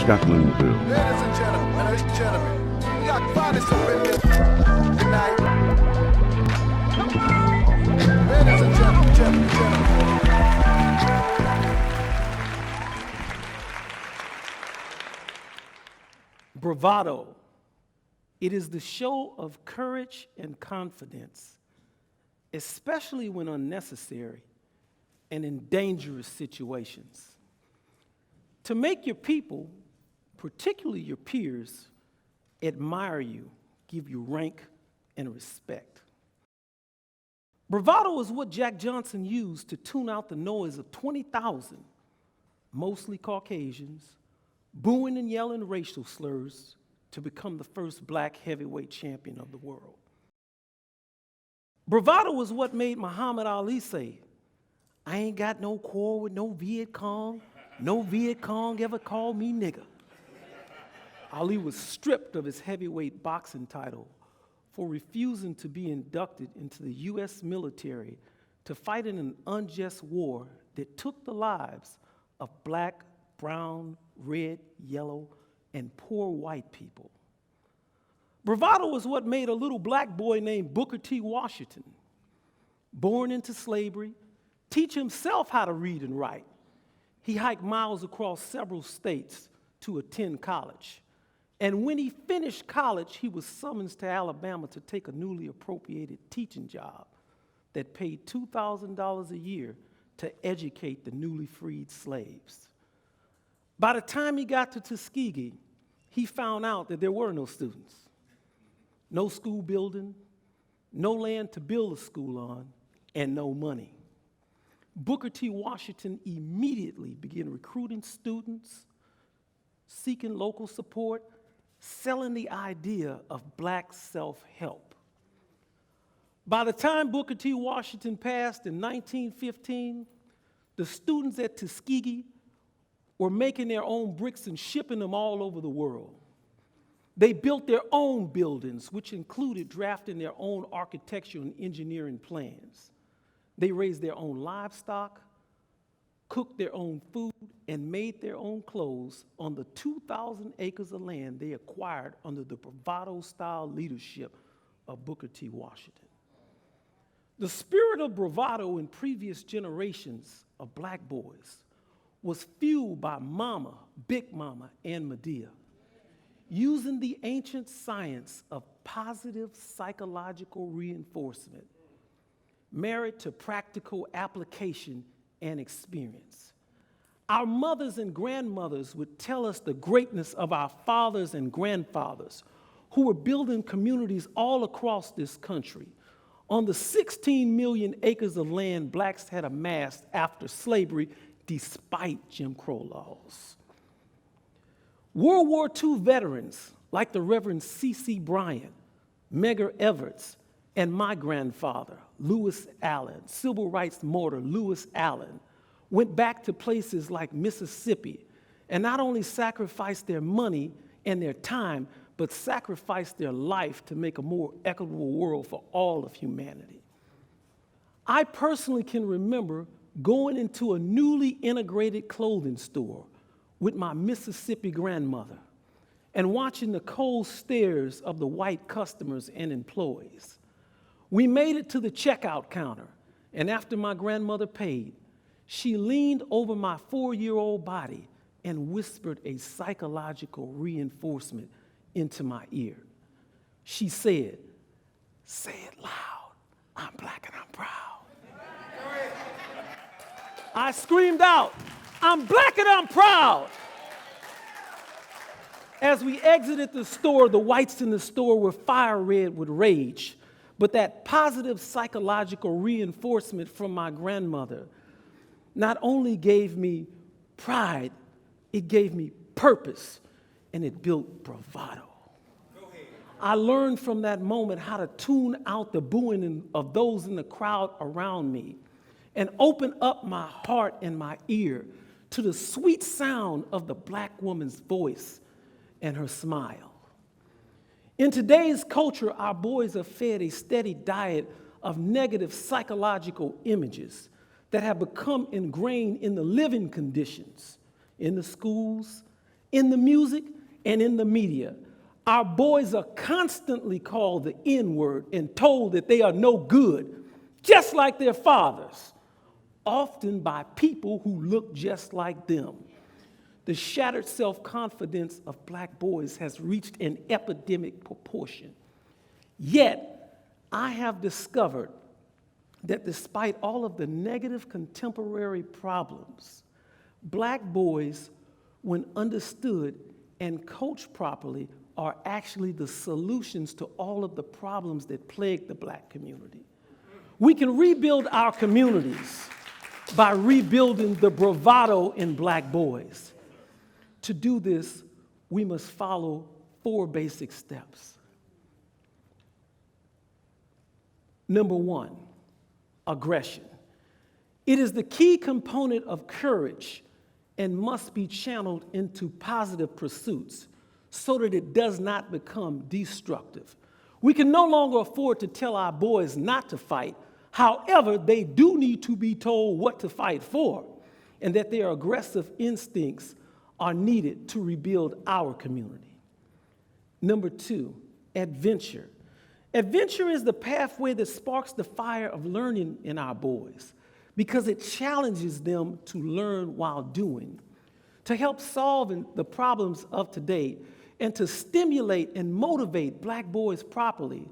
TEDxScotlandville. Ladies and gentlemen, we got finest up in here tonight. Ladies and gentlemen. Bravado. It is the show of courage and confidence, especially when unnecessary and in dangerous situations. To make your people, particularly your peers, admire you, give you rank and respect. Bravado is what Jack Johnson used to tune out the noise of 20,000, mostly Caucasians, booing and yelling racial slurs to become the first black heavyweight champion of the world. Bravado is what made Muhammad Ali say, "I ain't got no quarrel with no Viet Cong. No Viet Cong ever called me nigger." Ali was stripped of his heavyweight boxing title for refusing to be inducted into the U.S. military to fight in an unjust war that took the lives of black, brown, red, yellow, and poor white people. Bravado is what made a little black boy named Booker T. Washington, born into slavery, teach himself how to read and write. He hiked miles across several states to attend college. And when he finished college, he was summoned to Alabama to take a newly appropriated teaching job that paid $2,000 a year to educate the newly freed slaves. By the time he got to Tuskegee, he found out that there were no students, no school building, no land to build a school on, and no money. Booker T. Washington immediately began recruiting students, seeking local support, selling the idea of black self-help. By the time Booker T. Washington passed in 1915, the students at Tuskegee were making their own bricks and shipping them all over the world. They built their own buildings, which included drafting their own architectural and engineering plans. They raised their own livestock, cooked their own food, and made their own clothes on the 2,000 acres of land they acquired under the bravado-style leadership of Booker T. Washington. The spirit of bravado in previous generations of black boys was fueled by Mama, Big Mama, and Medea, using the ancient science of positive psychological reinforcement married to practical application and experience. Our mothers and grandmothers would tell us the greatness of our fathers and grandfathers who were building communities all across this country on the 16 million acres of land blacks had amassed after slavery, despite Jim Crow laws. World War II veterans like the Reverend C.C. Bryant, Medgar Evers, and my grandfather, Lewis Allen, civil rights martyr Lewis Allen, went back to places like Mississippi and not only sacrificed their money and their time, but sacrificed their life to make a more equitable world for all of humanity. I personally can remember going into a newly integrated clothing store with my Mississippi grandmother and watching the cold stares of the white customers and employees. We made it to the checkout counter, and after my grandmother paid, she leaned over my 4-year-old body and whispered a psychological reinforcement into my ear. She said, "Say it loud, I'm black and I'm proud." I screamed out, "I'm black and I'm proud." As we exited the store, the whites in the store were fire red with rage. But that positive psychological reinforcement from my grandmother not only gave me pride, it gave me purpose, and it built bravado. I learned from that moment how to tune out the booing of those in the crowd around me and open up my heart and my ear to the sweet sound of the black woman's voice and her smile. In today's culture, our boys are fed a steady diet of negative psychological images that have become ingrained in the living conditions, in the schools, In the music and in the media, our boys are constantly called the N-word and told that they are no good, just like their fathers, often by people who look just like them. The shattered self-confidence of black boys has reached an epidemic proportion. Yet, I have discovered that despite all of the negative contemporary problems, black boys, when understood and coached properly, are actually the solutions to all of the problems that plague the black community. We can rebuild our communities by rebuilding the bravado in black boys. To do this, we must follow 4 basic steps. Number 1, aggression. It is the key component of courage and must be channeled into positive pursuits so that it does not become destructive. We can no longer afford to tell our boys not to fight. However, they do need to be told what to fight for, and that their aggressive instincts are needed to rebuild our community. Number 2, adventure. Adventure is the pathway that sparks the fire of learning in our boys because it challenges them to learn while doing, to help solve the problems of today, and to stimulate and motivate black boys properly.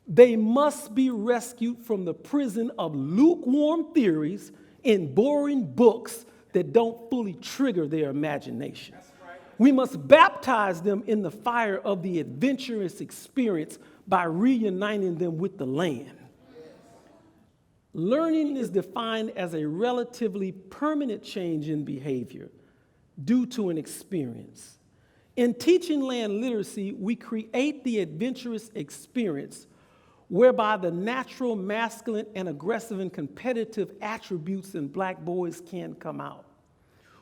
They must be rescued from the prison of lukewarm theories and boring books that don't fully trigger their imagination. Right. We must baptize them in the fire of the adventurous experience by reuniting them with the land. Yes. Learning is defined as a relatively permanent change in behavior due to an experience. In teaching land literacy, we create the adventurous experience whereby the natural masculine and aggressive and competitive attributes in black boys can come out.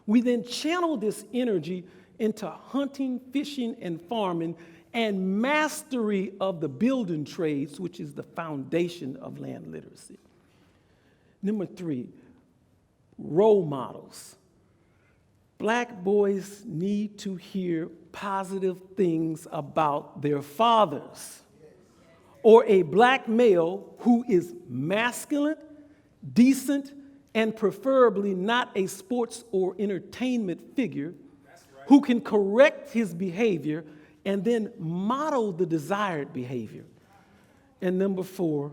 We then channel this energy into hunting, fishing, and farming, and mastery of the building trades, which is the foundation of land literacy. Number 3, role models. Black boys need to hear positive things about their fathers, or a black male who is masculine, decent, and preferably not a sports or entertainment figure, who can correct his behavior and then model the desired behavior. And number 4,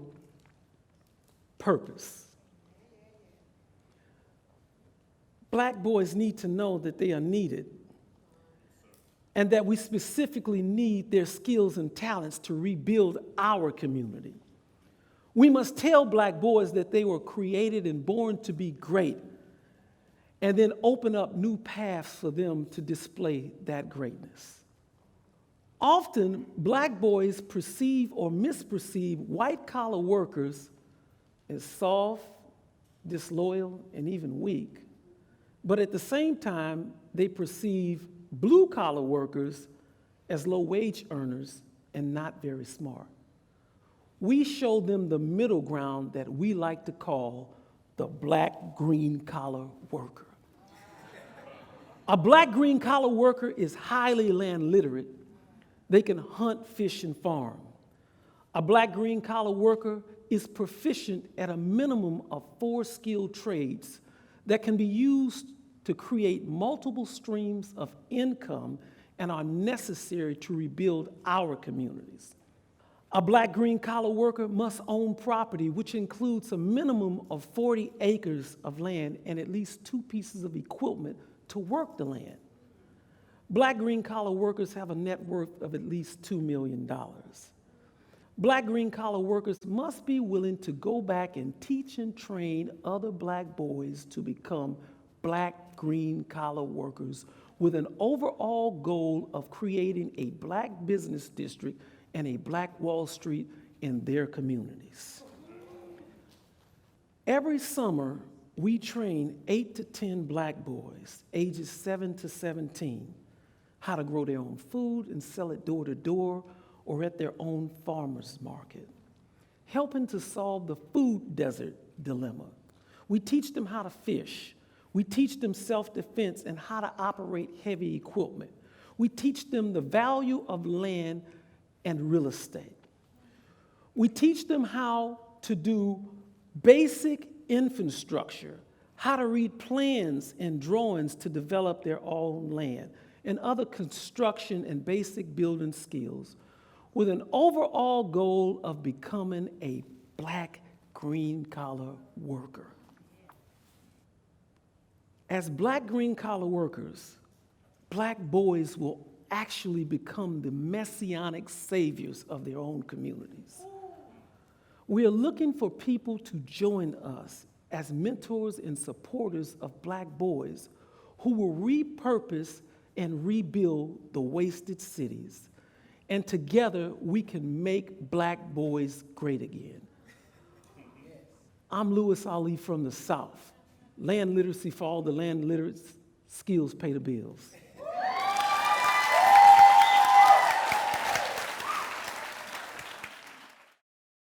purpose. Black boys need to know that they are needed and that we specifically need their skills and talents to rebuild our community. We must tell black boys that they were created and born to be great, and then open up new paths for them to display that greatness. Often, black boys perceive or misperceive white-collar workers as soft, disloyal, and even weak. But at the same time, they perceive blue-collar workers as low-wage earners and not very smart. We show them the middle ground that we like to call the black green-collar worker. A black green-collar worker is highly land literate. They can hunt, fish, and farm. A black green-collar worker is proficient at a minimum of 4 skilled trades that can be used to create multiple streams of income and are necessary to rebuild our communities. A black green-collar worker must own property, which includes a minimum of 40 acres of land and at least 2 pieces of equipment to work the land. Black green-collar workers have a net worth of at least $2 million. Black green-collar workers must be willing to go back and teach and train other black boys to become black green-collar workers with an overall goal of creating a black business district and a black Wall Street in their communities. Every summer, we train 8 to 10 black boys, ages 7 to 17, how to grow their own food and sell it door to door or at their own farmer's market, helping to solve the food desert dilemma. We teach them how to fish. We teach them self-defense and how to operate heavy equipment. We teach them the value of land and real estate. We teach them how to do basic infrastructure, how to read plans and drawings to develop their own land, and other construction and basic building skills with an overall goal of becoming a black green-collar worker. As black green-collar workers, black boys will actually become the messianic saviors of their own communities. We are looking for people to join us as mentors and supporters of black boys who will repurpose and rebuild the wasted cities. And together, we can make black boys great again. I'm Louis Ali from the South. Land literacy for all the land literate skills pay the bills.